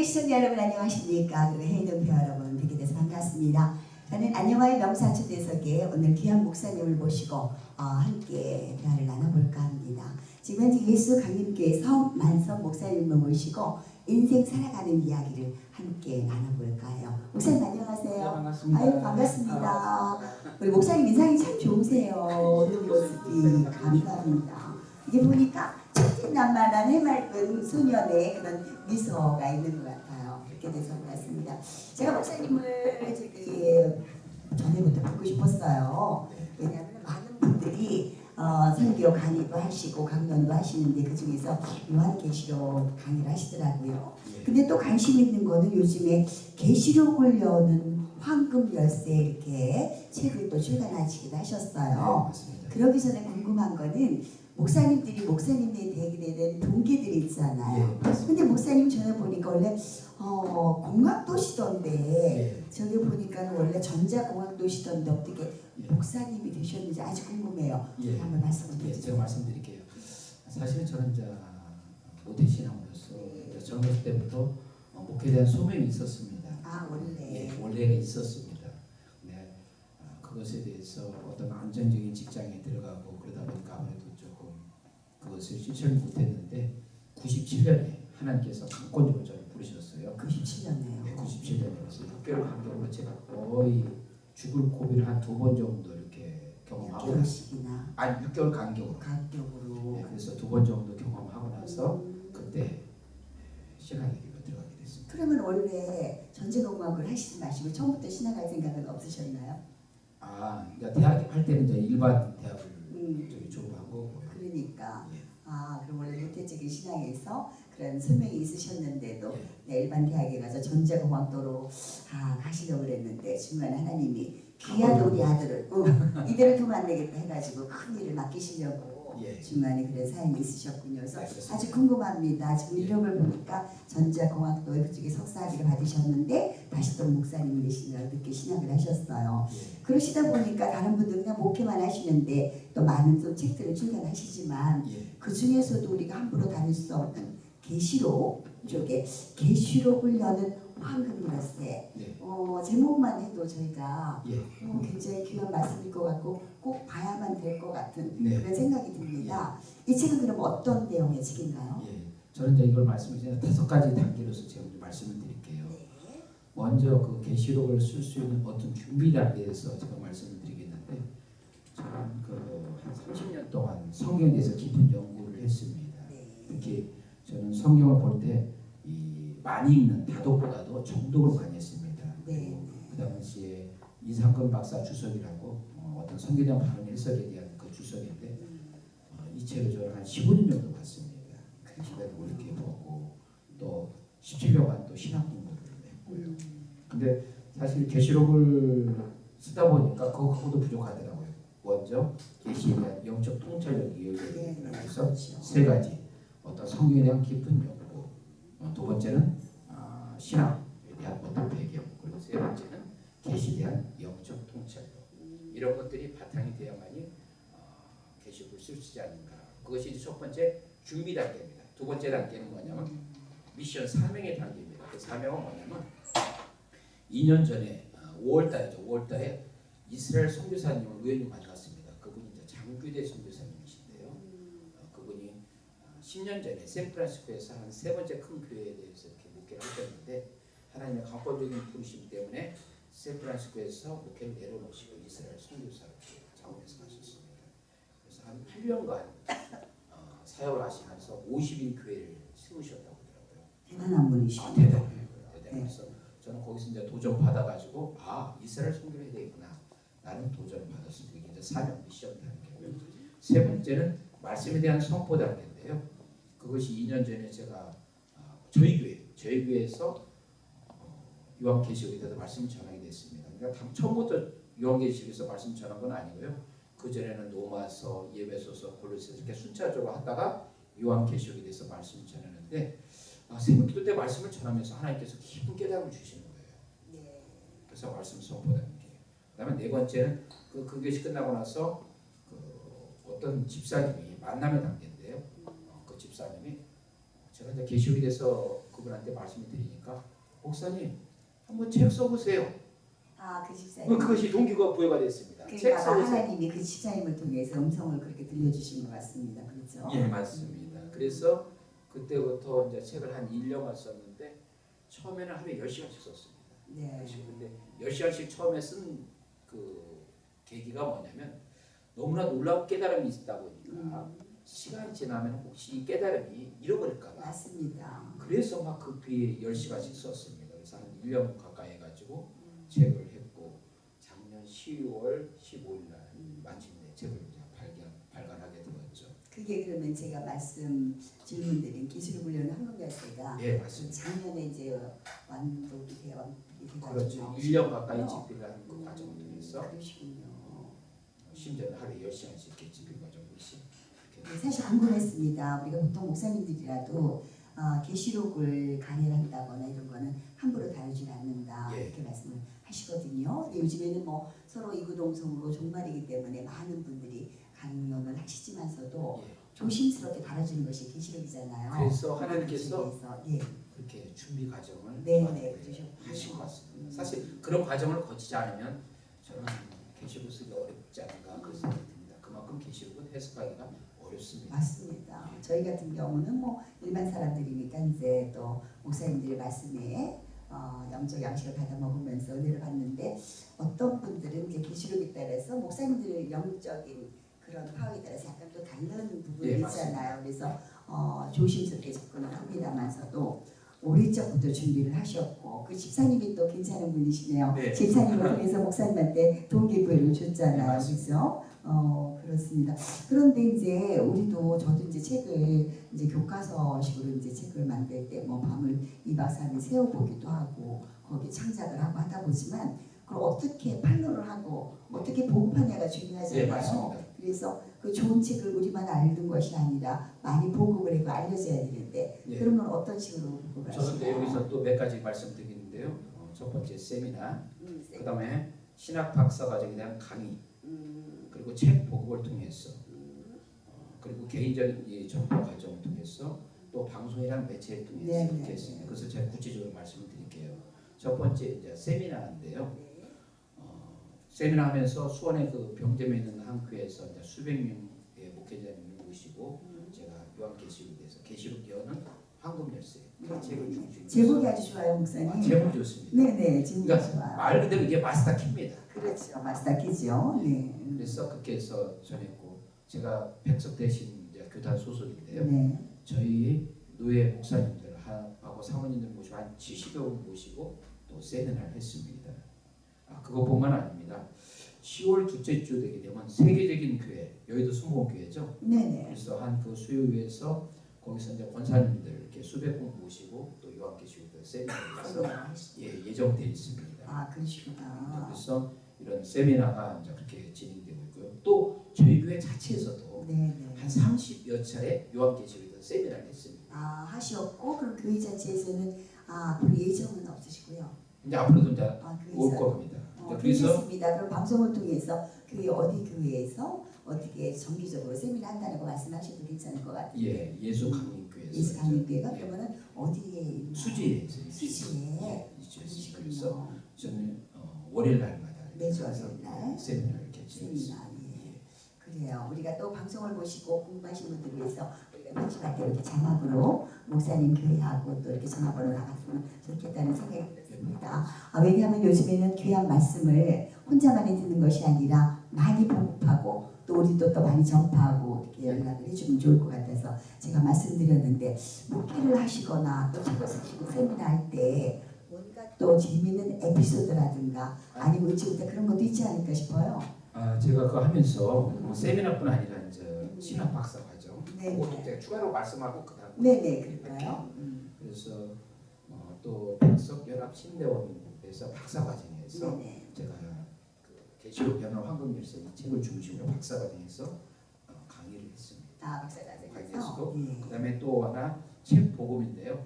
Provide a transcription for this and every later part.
시청자 여러분 안녕하십니까? 그리고 해외동표 여러분 뵙게 돼서 반갑습니다. 저는 안녕하의 명사초대석에 오늘 귀한 목사님을 모시고 함께 대화를 나눠볼까 합니다. 지금 현재 예수 강림교회에서 만성 목사님을 모시고 인생 살아가는 이야기를 함께 나눠볼까 해요. 목사님 안녕하세요. 네, 반갑습니다. 아유 반갑습니다. 우리 목사님 인상이 참 좋으세요. 오늘 모습이 감사합니다. 이게 보니까 천진난만한 해맑은 소년의 그런 미소가 있는 것 같아요. 그렇게 돼서 반갑습니다. 제가 목사님을 전에부터 뵙고 싶었어요. 왜냐하면 많은 분들이 설교 강의도 하시고 강연도 하시는데 그 중에서 요한계시록 강의를 하시더라고요. 근데 또 관심 있는 거는 요즘에 계시록을 여는 황금 열쇠 이렇게 책을 또 출간하시기도 하셨어요. 그러기 전에 궁금한 거는 목사님들이 목사님에 되는 동기들이 있잖아요. 근데 목사님 전에 보니까 원래 공학도시던데 저기 보니까 원래 전자공학도시던데 어떻게 목사님이 되셨는지 아주 궁금해요. 한번 말씀해 주세요. 제가 말씀드릴게요. 사실은 저는 모태신앙으로서 젊었을 때부터 목회에 대한 소명이 있었습니다. 아 원래. 원래가 있었습니다. 근데 그것에 대해서 어떤 안정적인 직장에 들어가고 그러다 보니까 아무래도 조금 그것을 실천을 못했는데 97년에 하나님께서 강권적으로 저를 부르셨어요. 97년에요. 네, 97년에 그래서 6개월 간격으로 제가 거의 죽을 고비를 한 2번 정도 이렇게 경험하고 결혼식이나 아니 6개월 간격으로. 간격으로. 네, 그래서 2번 정도 경험하고 나서 그때 신학의 길로 들어가게 됐습니다. 그러면 원래 전제공학을 하시지 마시고 처음부터 신학할 생각은 없으셨나요? 그러니까 대학 할 때는 이제 일반 대학을 저기 졸업한 거고요. 그러니까 그럼 원래 모태적인 신앙에서 그런 소명이 있으셨는데도 일반 대학에 가서 전자공학도로 가시려고 그랬는데 중간에 하나님이 귀한 우리 아들을 이대로 두면 안 되겠다 해가지고 큰 일을 맡기시려고 중간에 그런 사연이 있으셨군요. 그래서 아주 궁금합니다. 지금 이력을 보니까 전자공학도 그쪽에 석사학위를 받으셨는데 다시 또 목사님이 되시느라 늦게 신학을 하셨어요. 그러시다 보니까 다른 분들은 그냥 목회만 하시는데 또 많은 또 책들을 출간하시지만 그 중에서도 우리가 함부로 다룰 수 없는 계시록 쪽에 계시록을 여는 황금 열쇠 제목만 해도 저희가 굉장히 귀한 말씀일 것 같고 꼭 봐야만 될 것 같은 그런 생각이 듭니다. 이 책은 그럼 어떤 내용의 책인가요? 저는 이제 이걸 말씀드리면 5가지 단계로서 제가 말씀을 드릴게요. 먼저 그 계시록을 쓸 수 있는 어떤 준비 단계에서 제가 말씀을 드리겠는데 저는 한 30년 동안 성경에 대해서 깊은 연구를 했습니다. 특히 저는 성경을 볼 때 많이 읽는 다독보다도 정독을 많이 했습니다. 그 당시에 이상근 박사 주석이라고 어떤 성경에 대한 바른 해석에 대한 그 주석인데 이 책을 저는 한 15년 정도 봤습니다. 그 시간을 이렇게 보고 또 17년간 또 신학 공부를 했고요. 근데 사실 계시록을 쓰다 보니까 그거하고도 부족하더라고요. 먼저 계시에 대한 영적 통찰력이 열려야 그래서 3가지 어떤 성경에 대한 깊은 연구, 두 번째는 신학에 대한 어떤 배경, 그리고 세 번째는 계시에 대한 영적 통찰력 이런 것들이 바탕이 되어야만이 계시록을 쓸 수 있지 않는가. 그것이 이제 첫 번째 준비 단계입니다. 두 번째 단계는 뭐냐면 미션 사명의 단계입니다. 그 사명은 뭐냐면 2년 전에 5월달에 이스라엘 선교사님을 우연히 만났습니다. 그분이 이제 장규대 선교사님이신데요. 그분이 10년 전에 샌프란시스코에서 한 3번째 큰 교회에 대해서 이렇게 목회를 하셨는데 하나님의 강권적인 부르심 때문에 샌프란시스코에서 목회를 내려놓으시고 이스라엘 선교사로 자원해서 가셨습니다. 그래서 한 8년간 사역을 하시면서 50인 교회를 세우셨다고 하더라고요. 대단한 분이시죠. 대단해요. 그래서 저는 거기서 이제 도전 받아가지고 이스라엘 선교를 해야 되겠구나. 나는 도전을 받았습니다. 이게 이제 사명 미션 단계고요. 세 번째는 말씀에 대한 선포 단계인데요. 그것이 2년 전에 제가 저희 교회에서 요한계시록에 대해서 말씀을 전하게 됐습니다. 그러니까 처음부터 요한계시록에서 말씀 전한 건 아니고요. 그 전에는 로마서, 예배소서, 골로새서 이렇게 순차적으로 하다가 요한계시록에 대해서 말씀을 전하는데 새벽기도 때 말씀을 전하면서 하나님께서 깊은 깨달음을 주시는 거예요. 그래서 말씀 선포 단계. 그다음에 네 번째는 그 교시 끝나고 나서 어떤 집사님이 만남의 단계인데요. 그 집사님이 제가 제가 이제 계시록에 대해서 그분한테 말씀을 드리니까 목사님 한번 책 써보세요. 그 집사님. 그것이 동기가 부여가 됐습니다. 책 그러니까 써보세요. 하나님이 그 집사님을 통해서 음성을 그렇게 들려주신 것 같습니다. 그렇죠? 예, 맞습니다. 그래서 그때부터 이제 책을 한 1년간 썼는데 처음에는 하루에 10시간씩 썼습니다. 네. 근데 10시간씩 처음에 쓴 그 계기가 뭐냐면 너무나 놀라운 깨달음이 있다 보니까 시간이 지나면 혹시 이 깨달음이 잃어버릴까 봐. 맞습니다. 그래서 막 급히 10시간씩 썼습니다. 그래서 한 1년 가까이 해가지고 책을 했고 작년 12월 15일 날 마침내 책을 이제 발간하게 되었죠. 그게 그러면 제가 말씀 질문드린 기술훈련 한국열쇠가 예, 맞습니다. 작년에 이제 완독이 돼가지고 그렇죠. 1년 가까이 집필을 하는 그 과정을 통해서 그러시군요. 심지어는 하루에 10시간씩 이렇게 집필 과정을 이렇게 사실 궁금했습니다. 우리가 보통 목사님들이라도 계시록을 강의를 한다거나 이런 거는 함부로 다루지 않는다 예. 이렇게 말씀을 하시거든요. 근데 요즘에는 뭐 서로 이구동성으로 종말이기 때문에 많은 분들이 강론을 하시지만서도 예. 조심스럽게 다뤄주는 것이 계시록이잖아요. 그래서 하나님께서 예. 그렇게 준비 과정을 네, 그러셨군요. 하신 것 같습니다. 사실 그런 과정을 거치지 않으면 저는 계시록 쓰기 어렵지 않은가 그런 생각이 듭니다. 그만큼 계시록은 해석하기가 어렵습니다. 맞습니다. 저희 같은 경우는 뭐 일반 사람들이니까 이제 또 목사님들의 말씀에 영적 양식을 받아 먹으면서 은혜를 받는데 어떤 분들은 이제 계시록에 따라서 목사님들의 영적인 그런 파워에 따라서 약간 또 다른 부분이 예, 있잖아요. 그래서 조심스럽게 접근을 합니다만서도 어릴 적부터 준비를 하셨고 그 집사님이 또 괜찮은 분이시네요. 네. 집사님을 통해서 목사님한테 동기부여를 줬잖아요. 네, 그렇죠? 그렇습니다. 그런데 이제 우리도 저도 이제 책을 이제 교과서식으로 이제 책을 만들 때 뭐 밤을 2박 3일 세워보기도 하고 거기 창작을 하고 하다 보지만 그걸 어떻게 판로를 하고 어떻게 보급하냐가 중요하잖아요. 네, 맞습니다. 그래서 그 좋은 책을 우리만 알는 것이 아니라 많이 보급을 하고 알려져야 되는데 예. 그러면 어떤 식으로 보급을 저는 하시나요? 여기서 또 몇 가지 말씀드리는데요. 첫 번째 세미나, 네. 그다음에 신학 박사 과정에 대한 강의, 그리고 책 보급을 통해서, 그리고 개인적인 이 전파 과정을 통해서 또 방송이라는 매체를 통해서 네, 이렇게 네. 했습니다. 그래서 제가 구체적으로 말씀을 드릴게요. 첫 번째 이제 세미나인데요. 세미나 하면서 수원의 그 병점에 있는 한 교회에서 이제 수백 명의 목회자님을 모시고 제가 요한계시록에 대해서 계시록 여는 황금 열쇠 책을 중심으로 제목이 아주 좋아요, 목사님. 제목이 좋습니다. 네네, 제목이 그러니까 좋아요. 말 그대로 이게 마스터 키입니다. 그렇죠, 마스터키죠. 네. 그래서 그렇게 해서 전했고 제가 백석 대신 이제 교단 소속인데요. 네. 저희 노예 목사님들하고 사모님들 모시고 한 70여 분 모시고 또 세미나를 했습니다. 그것뿐만 아닙니다. 10월 둘째 주 되게 되면 세계적인 교회, 여의도 순복음교회죠. 네네. 그래서 한 그 수요회에서 거기서 이제 권사님들 이렇게 수백 분 모시고 또 요한계시록 세미나를 해서 예정돼 있습니다. 그러시구나. 그래서 이런 세미나가 이제 그렇게 진행되고 있고요. 또 저희 교회 자체에서도 네네. 한 30여 차례 요한계시록 세미나를 했습니다. 하셨고 그럼 교회 자체에서는 앞으로 예정은 없으시고요. 이제 앞으로도 이제 올 교회에서. 겁니다. 그래서 그렇습니다. 그럼 방송을 통해서 교회 어디 교회에서 어떻게 정기적으로 세미나 한다는 거 말씀하셔도 괜찮을 것 같아요. 예수 강림교회에서 예수 강림교회가 그러면은 어디에 있나요? 수지에 수지에. 있죠. 그래서 저는 월요일 날마다 매주 가서 월요일 날 세미나를 이렇게 진행했습니다. 세미나. 그래요. 우리가 또 방송을 보시고 궁금하신 분들 위해서 우리가 편집할 때 이렇게 자막으로 목사님 교회하고 또 이렇게 전화번호 나갔으면 좋겠다는 생각이 들었습니다. 왜냐하면 요즘에는 귀한 말씀을 혼자만이 듣는 것이 아니라 많이 보급하고 또 우리도 또 많이 전파하고 이렇게 연락을 해주면 좋을 것 같아서 제가 말씀드렸는데 목회를 하시거나 또 책을 쓰시고 세미나 할 때 뭔가 또 재미있는 에피소드라든가 아니면 의지부터 그런 것도 있지 않을까 싶어요. 제가 그거 하면서 세미나뿐 아니라 이제 신학 박사 과정 네. 그것도 제가 추가로 말씀하고 그다음 네네 그럴까요? 그래서 또 백석 연합 신대원에서 박사 과정에서 네네. 제가 그 계시록 연합 황금 열쇠 이 책을 중심으로 박사 과정에서 강의를 했습니다. 박사과정에서. 강의에서도 그다음에 또 하나 책 복음인데요.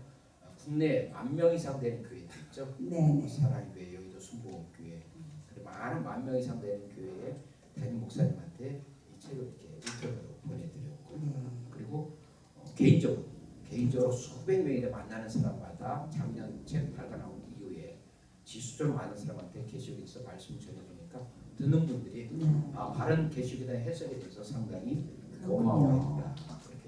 국내 10,000명 이상 되는 교회들 있죠. 네네. 사랑의 교회, 여의도 순복음교회, 그리고 많은 10,000명 이상 되는 교회의 담임 목사님한테 이 책을 이렇게 인터뷰로 보내드렸고, 그리고 개인적으로 개인적으로 수백 명이 만나는 사람마다 작년 책 발간하고 이후에 지수적으로 많은 사람한테 계시록에서 말씀을 전해주니까 듣는 분들이 바른 계시록에 대한 해석에 대해서 상당히 고마워합니다.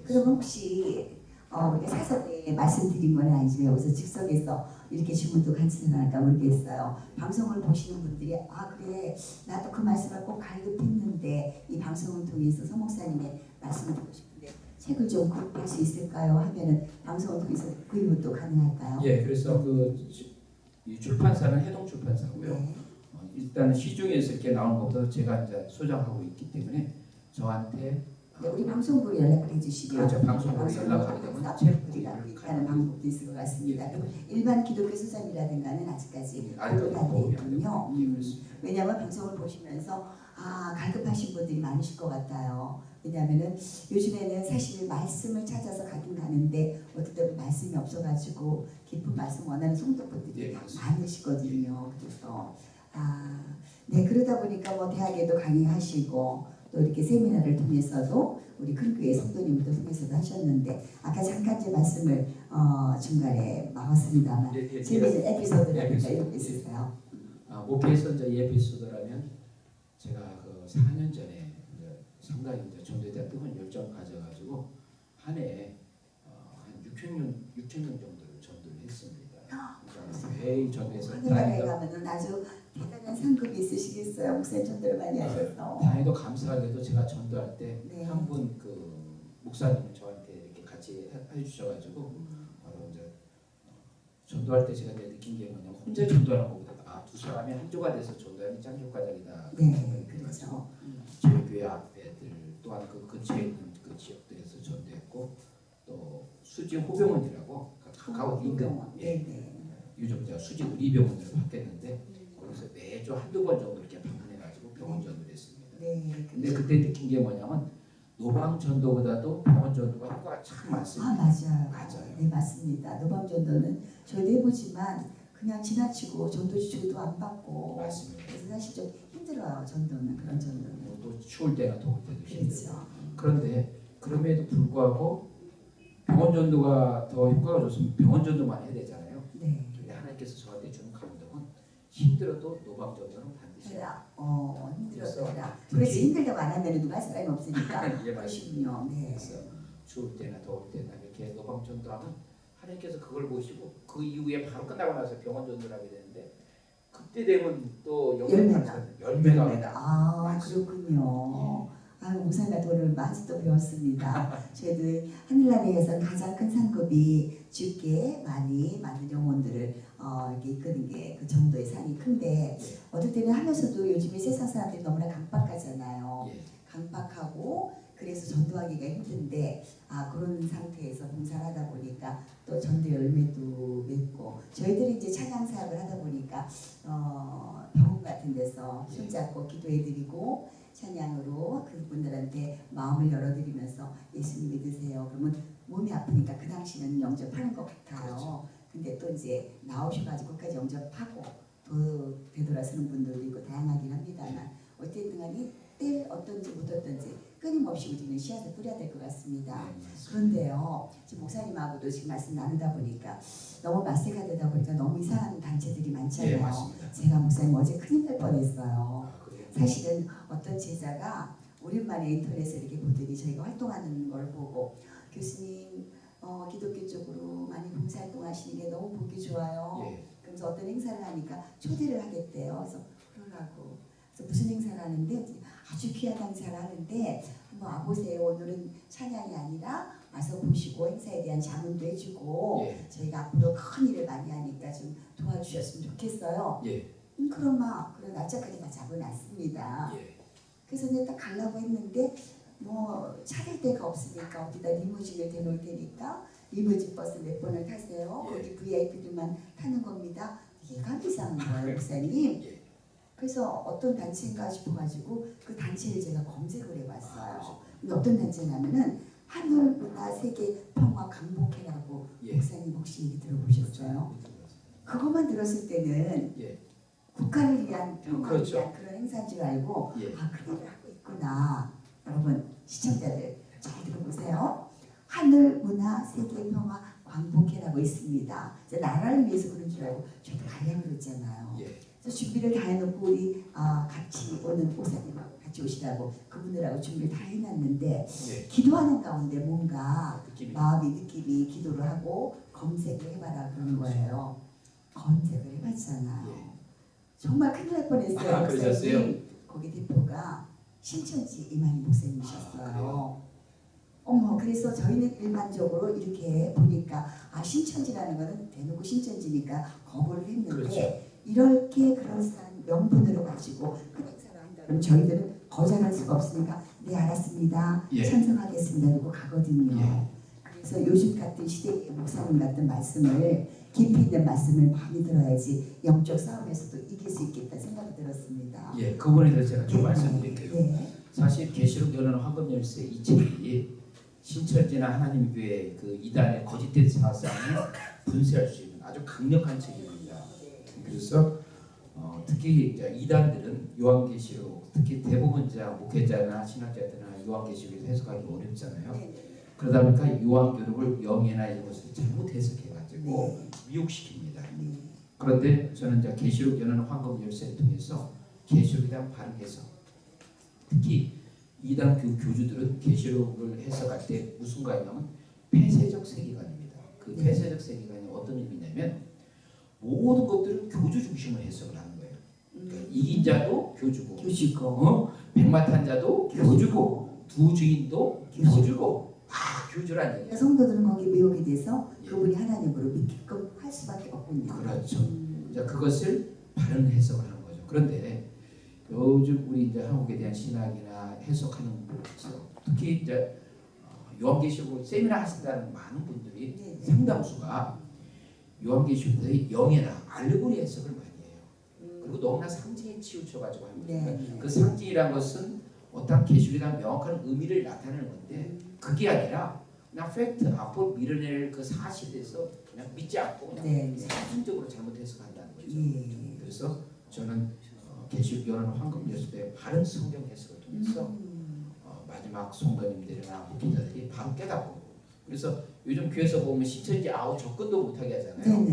그럼 혹시 우리 사전에 말씀드린 건 아니지만 여기서 즉석에서 이렇게 질문도 같이 나갈까 모르겠어요. 방송을 보시는 분들이 그래 나도 그 말씀을 꼭 갈급했는데 이 방송을 통해서 서 목사님의 말씀을 듣고 싶은데 책을 좀 구입할 수 있을까요? 하면은 방송을 통해서 구입도 가능할까요? 예, 그래서 이 출판사는 해동 출판사고요. 네. 일단은 시중에서 이렇게 나오는 것보다 제가 이제 소장하고 있기 때문에 저한테 네, 우리 방송국에 연락을 해주시면 그렇죠. 방송국에 연락하게 되면 책 우리가 구입을 하는 방법도 있을 것 같습니다. 그리고 일반 기독교 수장이라든가는 아직까지 아직도 안 도움이 돼 안 되고 있군요. 예, 그렇습니다. 왜냐하면 방송을 보시면서 갈급하신 분들이 많으실 것 같아요. 왜냐하면은 요즘에는 사실 말씀을 찾아서 가긴 가는데 어떨 때는 말씀이 없어가지고 깊은 말씀 원하는 성도분들이 예, 맞습니다. 많으시거든요. 그래서 네, 그러다 보니까 뭐 대학에도 강의하시고 또 이렇게 세미나를 통해서도 우리 큰 교회 성도님들 통해서도 하셨는데 아까 잠깐 제 말씀을 중간에 막았습니다만 재미있는 에피소드라든가 이런 게 있으세요? 목회에서 이제 이 에피소드라면 제가 그 4년 전에 이제 상당히 이제 전도에 대한 뜨거운 열정을 가져가지고 한 해에 한 6천 명 정도를 전도를 했습니다. 매일 전도해서 하늘나라에 가면은 아주 대단한 상급이 있으시겠어요. 목사님 전도를 많이 하셔서. 다행히도 감사하게도 제가 전도할 때 네. 한 분 그 목사님이 저한테 이렇게 같이 해주셔가지고 바로 이제 전도할 때 제가 느낀 게 뭐냐면 혼자 전도하는 것보다 두 사람이 한조가 돼서 전도하는 짱 효과적이다. 네, 그렇죠. 저희 교회 앞에들 또한 그 근처에 있는 그 지역들에서 전도했고 또 수지 호병원이라고 가까운 인근 요즘 제가 수지 의리병원으로 바뀌었는데 거기서 매주 한두 번 정도 이렇게 방문해가지고 병원 전도를 했습니다. 네, 근데 그때 느낀 게 뭐냐면 노방 전도보다도 병원 전도가 효과가 참 많습니다. 맞아요. 네, 맞습니다. 노방 전도는 저희도 해보지만 그냥 지나치고 전도 지출도 안 받고 맞습니다. 그래서 사실 좀 힘들어요. 전도는 그런 전도는. 또 추울 때나 더울 때도 힘들고. 그렇죠. 그런데 그럼에도 불구하고 병원 전도가 더 효과가 좋으면 병원 전도만 해야 되잖아요. 네. 근데 하나님께서 저한테 주는 감동은 힘들어도 노방 전도는 반드시 해라. 힘들어도 해라. 그렇지 힘들다고 안 하면 누가 할 사람이 없으니까. 예, 그러시군요. 네. 그래서 추울 때나 더울 때나 이렇게 노방 전도하면 하나님께서 그걸 보시고 그 이후에 바로 끝나고 나서 병원 전도를 하게 되는데 그때 되면 또 열매가 그렇군요. 목사님과 오늘 많이 또 배웠습니다. 저희들 하늘나라에서 가장 큰 상급이 주께 많이 많은 영혼들을 이렇게 이끄는 게 그 정도의 상이 큰데 어떨 때는 하면서도 요즘에 세상 사람들이 너무나 강박하잖아요. 강박하고 그래서 전도하기가 힘든데 그런 상태에서 봉사를 하다 보니까 또 전도 열매도 맺고 저희들이 이제 찬양 사역을 하다 보니까 병원 같은 데서 손잡고 기도해드리고 찬양으로 그분들한테 마음을 열어드리면서 예수님 믿으세요. 그러면 몸이 아프니까 그 당시는 영접하는 것 같아요. 그렇죠. 근데 또 이제 나오셔가지고 끝까지 영접하고 또 되돌아서는 분들도 있고 다양하긴 합니다만 어쨌든 간에 때 어떤지 못 어떤지 끊임없이 우리는 씨앗을 뿌려야 될 것 같습니다. 그런데요, 지금 목사님하고도 지금 말씀 나누다 보니까 너무 맛세가 되다 보니까 너무 이상한 단체들이 많잖아요. 맞습니다. 제가 목사님 어제 큰일 날 뻔했어요. 사실은 어떤 제자가 오랜만에 인터넷에 이렇게 보더니 저희가 활동하는 걸 보고 교수님 기독교 쪽으로 많이 봉사활동 하시는 게 너무 보기 좋아요. 그래서 어떤 행사를 하니까 초대를 하겠대요. 그래서 그러라고. 그래서 무슨 행사를 하는데 아주 귀한 행사를 하는데 한번 와보세요. 오늘은 찬양이 아니라 와서 보시고 행사에 대한 자문도 해주고 저희가 앞으로 큰 일을 많이 하니까 좀 도와주셨으면 좋겠어요. 그럼 그런 날짜까지 다 잡아놨습니다. 그래서 이제 딱 가려고 했는데 뭐 차릴 데가 없으니까 어디다 리무진을 대놓을 테니까 리무진 버스 몇 번을 타세요. 거기 VIP들만 타는 겁니다. 예감이 이상한 거예요, 목사님. 그래서 어떤 단체인가 싶어가지고 그 단체를 제가 검색을 해봤어요. 근데 어떤 단체냐면은 하늘문화세계평화강복회라고 목사님 혹시 얘기 들어보셨어요? 그것만 들었을 때는 국가를 위한 평화를 위한 그런 행사인 줄 알고 큰일을 하고 있구나. 여러분 시청자들 잘 들어보세요. 하늘, 문화, 세계, 평화, 광복해라고 있습니다. 나라를 위해서 그런 줄 알고 저도 가야 그랬잖아요. 예. 그래서 준비를 다 해놓고 우리 같이 오는 목사님하고 같이 오시라고 그분들하고 준비를 다 해놨는데 예. 기도하는 가운데 뭔가 느낌이. 느낌이 기도를 하고 검색을 해봐라 그러는 거예요. 검색을 해봤잖아요. 예. 정말 큰일 날 뻔했어요. 아, 그러셨어요? 목사님. 거기 대표가 신천지 이만희 목사님이셨어요. 어머, 그래서 저희는 일반적으로 이렇게 보니까 신천지라는 거는 대놓고 신천지니까 거부를 했는데 그렇죠. 이렇게 그럴싸한 명분으로 가지고 큰 행사를 한다 그러면 저희들은 거절할 수가 없으니까 네 알았습니다. 예. 찬성하겠습니다. 이러고 가거든요. 예. 그래서 요즘 같은 시대의 목사님 같은 말씀을 깊이 있는 말씀을 많이 들어야지 영적 싸움에서도 이길 수 있겠다 생각이 들었습니다. 예, 그 부분에 대해서 제가 좀 말씀드릴게요. 네. 사실 계시록 열는 황금 열쇠 이 책이 신천지나 하나님 교회 그 이단의 거짓된 사상을 분쇄할 수 있는 아주 강력한 책입니다. 그래서 특히 이제 이단들은 요한계시록 특히 대부분 목회자나 신학자들은 요한계시록을 해석하기 어렵잖아요. 그러다 보니까 요한계록을 영예나 이런 것을 잘못 해석해가지고 미혹시킵니다. 그런데 저는 이제 계시록 여는 황금 열쇠를 통해서 계시록에 대한 바른 해석, 특히 이단 교주들은 계시록을 해석할 때 무슨 가냐면 폐쇄적 세계관입니다. 그 폐쇄적 세계관이 어떤 의미냐면 모든 것들은 교주 중심으로 해석을 하는 거예요. 그러니까 이긴 자도 교주고, 백마탄 자도 교주고, 두 주인도 교주고, 교주란 얘기예요. 성도들은 거기 미혹이 돼서 그분이 하나님으로 믿게끔 할 수밖에 없군요. 그렇죠. 이제 그것을 바른 해석을 하는 거죠. 그런데 요즘 우리 이제 한국에 대한 신학이나 해석하는 분들에서 특히 이제 요한계시록 세미나 하신다는 많은 분들이 상당수가 요한계시록의 영예나 알레고리 해석을 많이 해요. 그리고 너무나 상징에 치우쳐가지고 합니다. 그 상징이란 것은 어떤 계시록에 대한 명확한 의미를 나타내는 건데 그게 아니라 그냥 팩트 앞으로 밀어낼 그 사실에 대해서 그냥 믿지 않고 그냥 사진적으로 잘못 해석한다는 거죠. 그래서 저는 계시록 열는 황금 열쇠의 바른 성경 해석을 통해서 마지막 성도님들이나 목회자들이 바로 깨닫고 그래서 요즘 교회에서 보면 신천지 아우 접근도 못하게 하잖아요.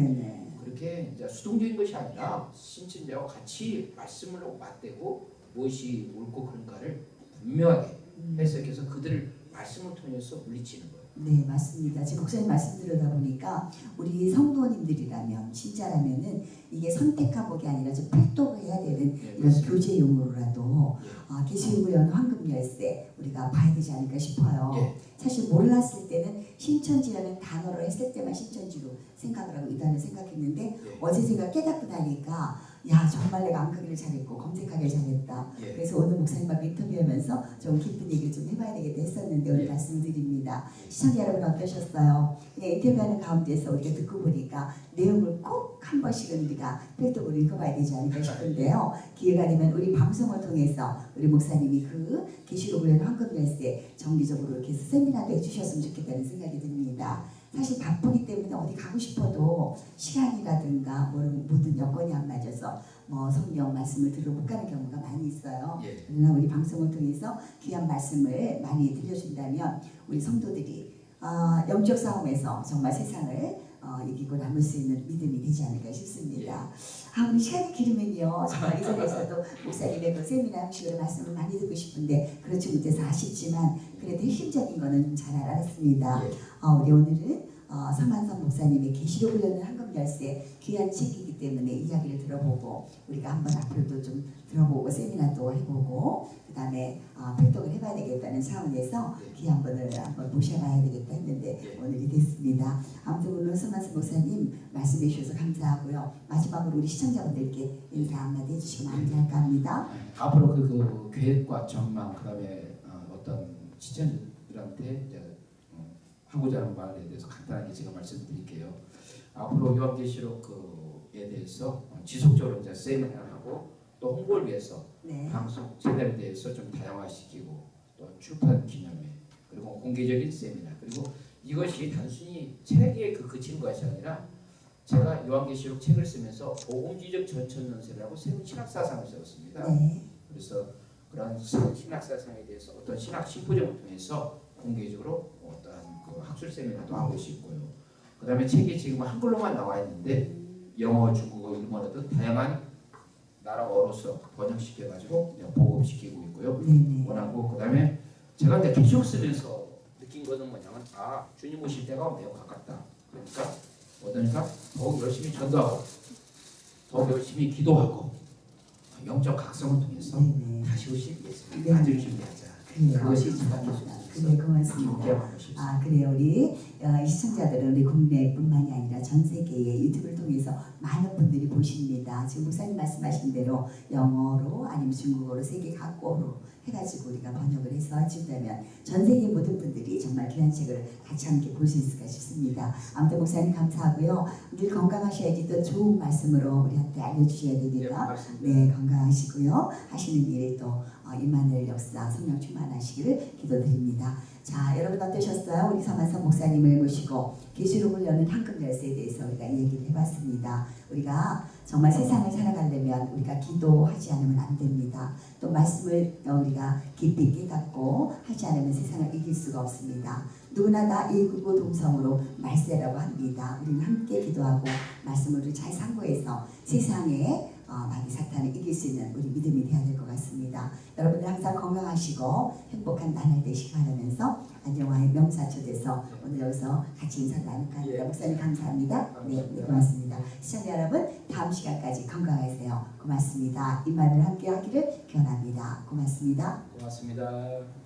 그렇게 이제 수동적인 것이 아니라 신천지하고 같이 말씀을 맞대고 무엇이 옳고 그른가를 분명하게 해석해서 그들을 말씀을 통해서 물리치는 거예요. 네, 맞습니다. 지금 목사님 말씀 들으다 보니까 우리 성도님들이라면 진짜라면은 이게 선택한 복이 아니라 좀 필독을 해야 되는 이런 교제 용어로라도 계시록을 연 황금 열쇠 우리가 봐야 되지 않을까 싶어요. 사실 몰랐을 때는 신천지라는 단어를 했을 때만 신천지로 생각을 하고 이단을 생각했는데 어제 제가 깨닫고 나니까 야 정말 내가 암흑기를 잘했고 검색하기를 잘했다. 그래서 오늘 목사님하고 인터뷰하면서 좀 깊은 얘기를 좀 해봐야 되겠다 했었는데 오늘 말씀드립니다. 시청자 여러분 어떠셨어요? 그냥 인터뷰하는 가운데서 우리가 듣고 보니까 내용을 꼭 한 번씩은 우리가 필독으로 읽어봐야 되지 않을까 싶은데요. 기회가 되면 우리 방송을 통해서 우리 목사님이 그 계시록을 연 황금 열쇠 정기적으로 이렇게 세미나도 해주셨으면 좋겠다는 생각이 듭니다. 사실 바쁘기 때문에 어디 가고 싶어도 시간이라든가 모든 여건이 안 맞아서 성경 말씀을 들어 못 가는 경우가 많이 있어요. 그러나 우리 방송을 통해서 귀한 말씀을 많이 들려준다면 우리 성도들이 영적 싸움에서 정말 세상을 이기고 남을 수 있는 믿음이 되지 않을까 싶습니다. 우리 시간이 길으면요 정말 이전에서도 목사님의 그 세미나 형식으로 말씀을 많이 듣고 싶은데 그렇지 못해서 아쉽지만 그래도 핵심적인 거는 좀 잘 알았습니다. 우리 오늘은 서만선 목사님의 계시록을 여는 황금 열쇠 귀한 책이기 때문에 이야기를 들어보고 우리가 한번 앞으로도 좀 들어보고 세미나도 해보고 그 다음에 필독을 해봐야 되겠다는 차원에서 귀한 분을 한번 모셔봐야 되겠다 했는데 오늘이 됐습니다. 아무튼 오늘 서만선 목사님 말씀해 주셔서 감사하고요. 마지막으로 우리 시청자분들께 인사 한마디 해주시고 마무리할까 합니다. 앞으로 그 계획과 전망 그다음에 어떤 시청자들한테 이제 하고자 하는 바에 대해서 간단하게 제가 말씀드릴게요. 앞으로 요한계시록에 대해서 지속적으로 이제 세미나를 하고 또 홍보를 위해서 방송 채널에 대해서 좀 다양화시키고 또 출판 기념회 그리고 공개적인 세미나 그리고 이것이 단순히 책에 그치는 것이 아니라 제가 요한계시록 책을 쓰면서 복음주의적 전천연세라고 새로운 신학사상을 세웠습니다. 그래서 그런 신학사상에 대해서 어떤 신학 심포지엄을 통해서 공개적으로 어떤 그 학술 세미나도 하고 있고요. 그다음에 책이 지금 한글로만 나와 있는데 영어, 중국어, 일본어 등 다양한 나라어로서 번역시켜가지고 보급시키고 있고요. 네네. 원하고 그다음에 제가 이제 계속 쓰면서 느낀 거는 뭐냐면 주님 오실 때가 매우 가깝다. 그러니까 더욱 열심히 전도하고 더욱 열심히 기도하고 영적 각성을 통해서 네네. 다시 오실 예수님 네. 맞을 준비하자. 그래요. 그것이 제가 계속 그래 고맙습니다. 기억하고 싶습니다. 그래요. 우리 시청자들은 우리 국내뿐만이 아니라 전 세계의 유튜브를 통해서 많은 분들이 보십니다. 지금 목사님 말씀하신 대로 영어로 아니면 중국어로 세계 각국어로 해가지고 우리가 번역을 해서 해준다면 전 세계 모든 분들이 정말 귀한 책을 같이 함께 볼 수 있을까 싶습니다. 아무튼 목사님 감사하고요. 늘 건강하셔야지 또 좋은 말씀으로 우리한테 알려주셔야 되니까 네 건강하시고요. 하시는 일에 또 임마누엘 역사 성령 충만하시기를 기도드립니다. 자 여러분 어떠셨어요? 우리 서만석 목사님을 모시고 계시록을 여는 황금 열쇠에 대해서 우리가 얘기를 해봤습니다. 우리가 정말 세상을 살아가려면 우리가 기도하지 않으면 안 됩니다. 또 말씀을 우리가 깊이 깨닫고 하지 않으면 세상을 이길 수가 없습니다. 누구나 다 일구고 동성으로 말세라고 합니다. 우리는 함께 기도하고 말씀을 잘 상고해서 세상에 마귀 사탄을 이길 수 있는 우리 믿음이 되어야 될 것 같습니다. 여러분들 항상 건강하시고 행복한 나날 되시기 바라면서 안녕화의 명사초대서 오늘 여기서 같이 인사를 나눌까 합니다. 목사님 감사합니다. 네, 고맙습니다. 시청자 여러분 다음 시간까지 건강하세요. 고맙습니다. 임마누엘 함께 하기를 기원합니다. 고맙습니다. 고맙습니다.